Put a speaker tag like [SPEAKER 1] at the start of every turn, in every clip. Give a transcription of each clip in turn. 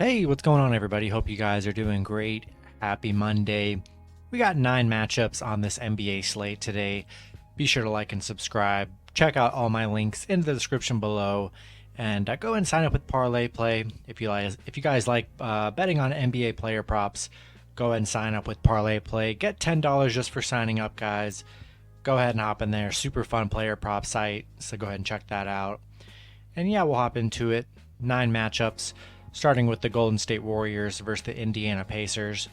[SPEAKER 1] Hey, what's going on, everybody? Hope you guys are doing great. Happy Monday. We got 9 matchups on this NBA slate today. Be sure to like and subscribe. Check out all my links in the description below, and go and sign up with ParlayPlay if you like. If you guys like betting on NBA player props, go ahead and sign up with ParlayPlay. Get $10 just for signing up, guys. Go ahead and hop in there. Super fun player prop site. So go ahead and check that out. And yeah, we'll hop into it. 9 matchups. Starting with the Golden State Warriors versus the Indiana Pacers.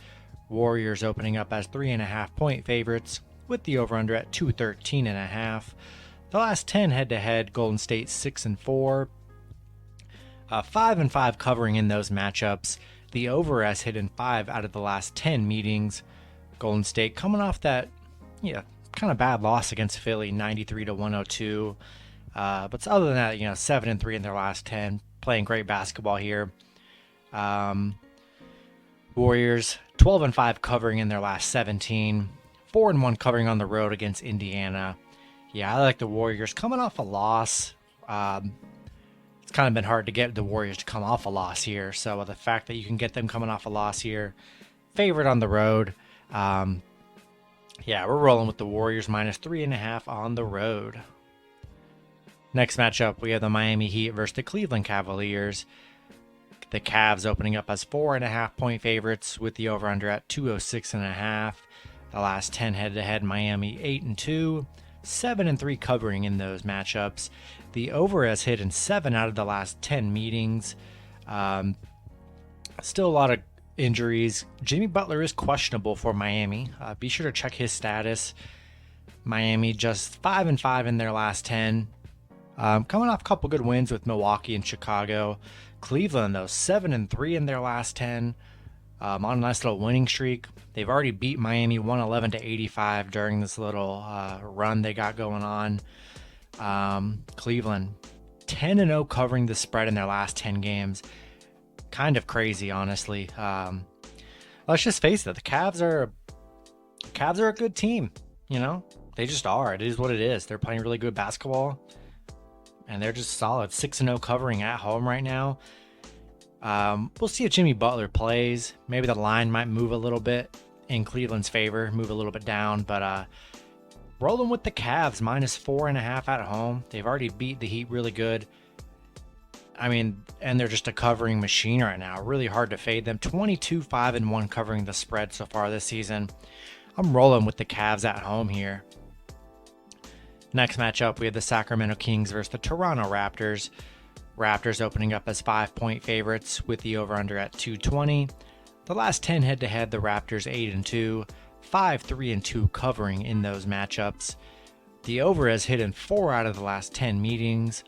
[SPEAKER 1] Warriors opening up as 3.5-point favorites with the over-under at 213.5. The last 10 head-to-head, Golden State 6-4, 5-5 covering in those matchups. The over has hit in 5 out of the last 10 meetings. Golden State coming off that, kind of bad loss against Philly, 93-102. But other than that, 7-3 in their last 10, playing great basketball here. Warriors 12-5 covering in their last 17, 4-1 covering on the road against Indiana. Yeah, I like the Warriors coming off a loss. It's kind of been hard to get the Warriors to come off a loss here. So the fact that you can get them coming off a loss here, favorite on the road. We're rolling with the Warriors minus 3.5 on the road. Next matchup, we have the Miami Heat versus the Cleveland Cavaliers. The Cavs opening up as 4.5-point favorites with the over-under at 206.5. The last 10 head-to-head, Miami 8-2, 7-3 covering in those matchups. The over has hit in 7 out of the last 10 meetings. Still a lot of injuries. Jimmy Butler is questionable for Miami. Be sure to check his status. Miami just 5-5 in their last 10. Coming off a couple good wins with Milwaukee and Chicago. Cleveland, though, 7-3 in their last 10. On a nice little winning streak. They've already beat Miami 111-85 during this little run they got going on. Cleveland, 10-0 covering the spread in their last 10 games. Kind of crazy, honestly. Let's just face it, the Cavs are a good team. They just are. It is what it is. They're playing really good basketball. And they're just solid. 6-0 covering at home right now. We'll see if Jimmy Butler plays. Maybe the line might move a little bit in Cleveland's favor, move a little bit down. But rolling with the Cavs, minus 4.5 at home. They've already beat the Heat really good. And they're just a covering machine right now. Really hard to fade them. 22-5-1 covering the spread so far this season. I'm rolling with the Cavs at home here. Next matchup, we have the Sacramento Kings versus the Toronto Raptors. Raptors opening up as 5-point favorites with the over-under at 220. The last 10 head-to-head, the Raptors 8-2, 5-3-2 covering in those matchups. The over has hit in 4 out of the last 10 meetings.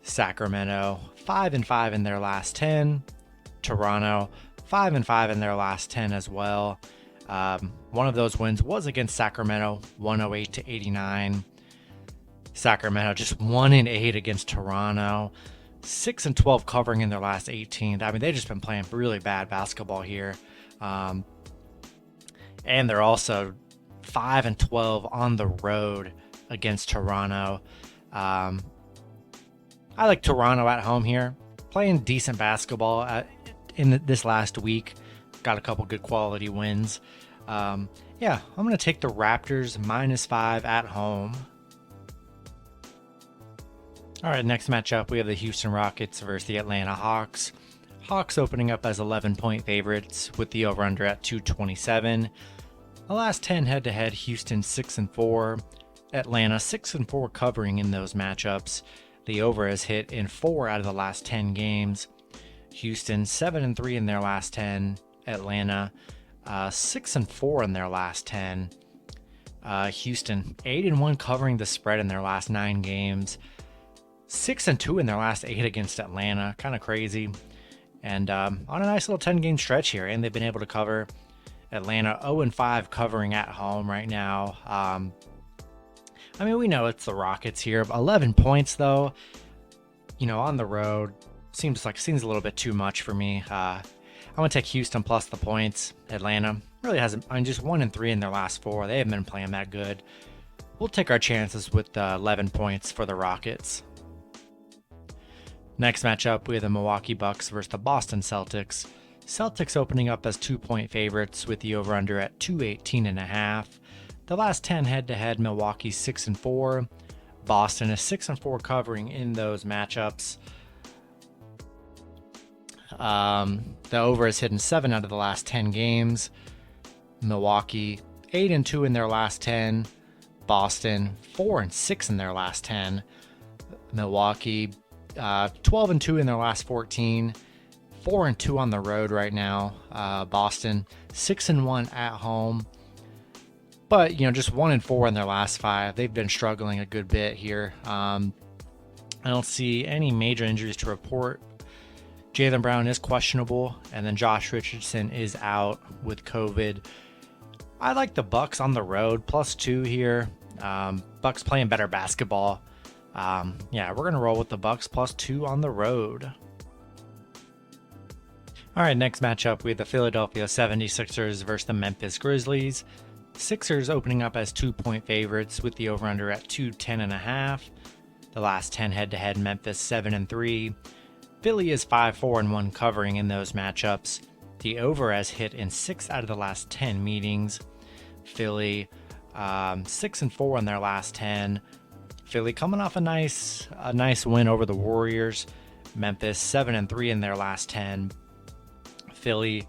[SPEAKER 1] Sacramento 5-5 in their last 10. Toronto 5-5 in their last 10 as well. One of those wins was against Sacramento, 108-89. Sacramento just 1-8 against Toronto, 6-12 covering in their last 18. They've just been playing really bad basketball here, and they're also 5-12 on the road against Toronto. I like Toronto at home here, playing decent basketball in this last week. Got a couple good quality wins. I'm going to take the Raptors minus 5 at home. All right, next matchup, we have the Houston Rockets versus the Atlanta Hawks. Hawks opening up as 11-point favorites with the over-under at 227. The last 10 head-to-head, Houston 6-4, Atlanta 6-4 covering in those matchups. The over has hit in 4 out of the last 10 games. Houston 7-3 in their last 10. Atlanta 6-4 in their last 10. Houston 8-1 covering the spread in their last 9 games. 6-2 in their last 8 against Atlanta. Kind of crazy. And on a nice little 10-game stretch here, and they've been able to cover. Atlanta 0-5 covering at home right now. We know it's the Rockets here. 11 points, though, on the road. Seems a little bit too much for me. I'm going to take Houston plus the points. Atlanta really hasn't, just 1-3 in their last 4. They haven't been playing that good. We'll take our chances with 11 points for the Rockets. Next matchup, we have the Milwaukee Bucks versus the Boston Celtics. Celtics opening up as 2-point favorites with the over-under at 218.5. The last 10 head-to-head, Milwaukee 6-4. Boston is 6-4 covering in those matchups. The over is hit 7 out of the last 10 games. Milwaukee 8-2 in their last 10. Boston 4-6 in their last 10. Milwaukee 12-2 in their last 14. 4-2 on the road right now. Boston 6-1 at home. But, just 1-4 in their last 5. They've been struggling a good bit here. I don't see any major injuries to report. Jaylen Brown is questionable, and then Josh Richardson is out with COVID. I like the Bucks on the road, +2 here. Bucks playing better basketball. We're going to roll with the Bucks +2 on the road. All right, next matchup, we have the Philadelphia 76ers versus the Memphis Grizzlies. Sixers opening up as 2-point favorites with the over-under at 210.5. The last 10 head-to-head, Memphis 7-3. Philly is 5-4-1 covering in those matchups. The over has hit in 6 out of the last 10 meetings. Philly 6-4 in their last 10. Philly coming off a nice win over the Warriors. Memphis 7-3 in their last 10. Philly,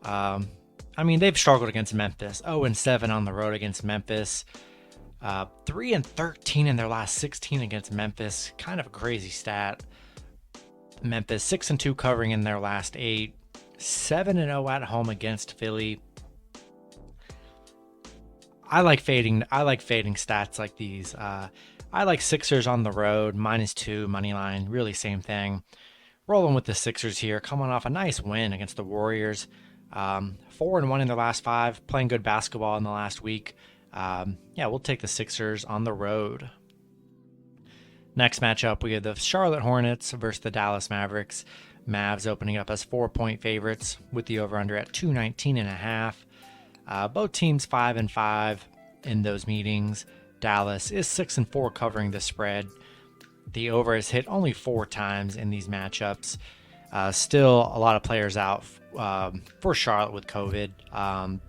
[SPEAKER 1] they've struggled against Memphis. 0-7 on the road against Memphis. 3-13 in their last 16 against Memphis. Kind of a crazy stat. Memphis 6-2 covering in their last 8. 7-0 at home against Philly. I like fading stats like these. I like Sixers on the road, -2 money line, really same thing. Rolling with the Sixers here, coming off a nice win against the Warriors. 4-1 in their last 5, playing good basketball in the last week. We'll take the Sixers on the road. Next matchup, we have the Charlotte Hornets versus the Dallas Mavericks. Mavs opening up as 4-point favorites with the over-under at 219.5. Both teams 5-5 in those meetings. Dallas is 6-4 covering the spread. The over has hit only 4 times in these matchups. Still a lot of players out for Charlotte with COVID.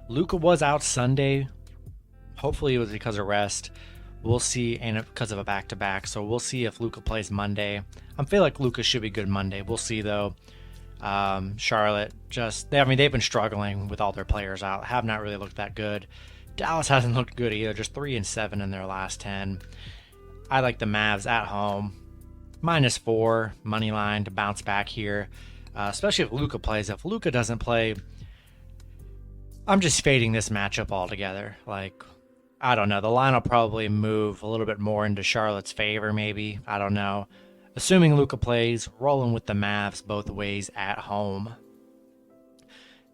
[SPEAKER 1] Luka was out Sunday. Hopefully it was because of rest. We'll see, and because of a back-to-back. So we'll see if Luka plays Monday. I feel like Luka should be good Monday. We'll see though. Charlotte they've been struggling with all their players out. Have not really looked that good. Dallas hasn't looked good either. Just 3-7 in their last 10. I like the Mavs at home. -4 money line to bounce back here, especially if Luka plays. If Luka doesn't play, I'm just fading this matchup altogether. I don't know. The line will probably move a little bit more into Charlotte's favor, maybe. I don't know. Assuming Luka plays, rolling with the Mavs both ways at home.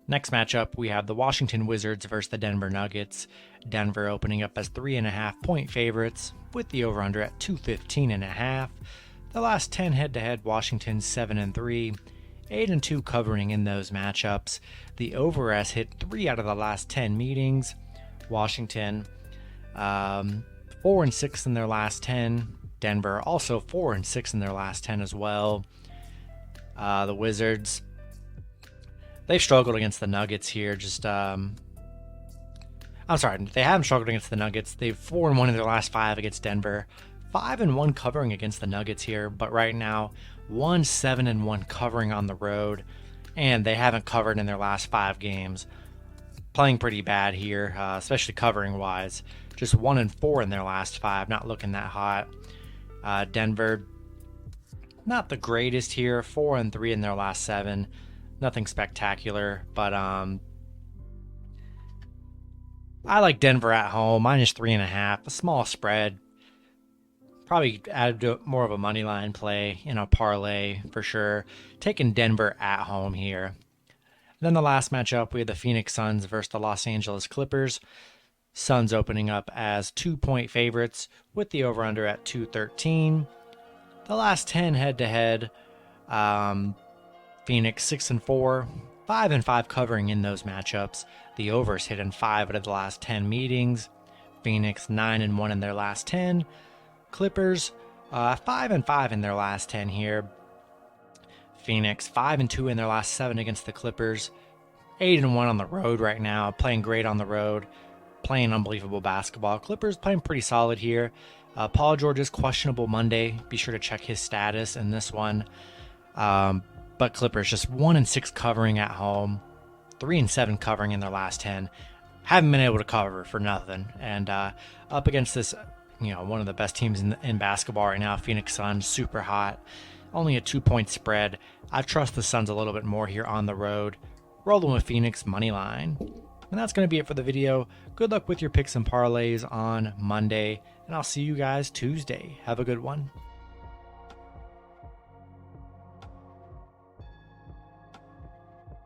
[SPEAKER 1] Next matchup, we have the Washington Wizards versus the Denver Nuggets. Denver opening up as 3.5-point favorites with the over-under at 215.5. The last 10 head-to-head, Washington 7-3. 8-2 covering in those matchups. The over has hit 3 out of the last 10 meetings. Washington 4-6 in their last 10. Denver also 4-6 in their last 10 as well. The Wizards, they've struggled against the Nuggets here. They haven't struggled against the Nuggets. They've 4-1 in their last 5 against Denver. 5-1 covering against the Nuggets here, but right now 1-7-1 covering on the road, and they haven't covered in their last 5 games. Playing pretty bad here, especially covering wise. Just 1-4 in their last 5, not looking that hot. Denver, not the greatest here. 4-3 in their last 7, nothing spectacular, but I like Denver at home, -3.5, a small spread. Probably add more of a money line play in a parlay for sure. Taking Denver at home here. Then the last matchup, we have the Phoenix Suns versus the Los Angeles Clippers. Suns opening up as 2-point favorites with the over-under at 213. The last 10 head-to-head, Phoenix 6-4, 5-5 covering in those matchups. The overs hit in 5 out of the last 10 meetings. Phoenix 9-1 in their last 10. Clippers 5-5 in their last 10 here. Phoenix 5-2 in their last 7 against the Clippers. 8-1 on the road right now, playing great on the road, playing unbelievable basketball. Clippers playing pretty solid here. Paul George is questionable Monday. Be sure to check his status in this one. But Clippers just 1-6 covering at home, 3-7 covering in their last 10. Haven't been able to cover for nothing. And up against this, one of the best teams in basketball right now, Phoenix Suns, super hot. Only a 2-point spread. I trust the Suns a little bit more here on the road. Rolling with Phoenix money line. And that's going to be it for the video. Good luck with your picks and parlays on Monday, and I'll see you guys Tuesday. Have a good one.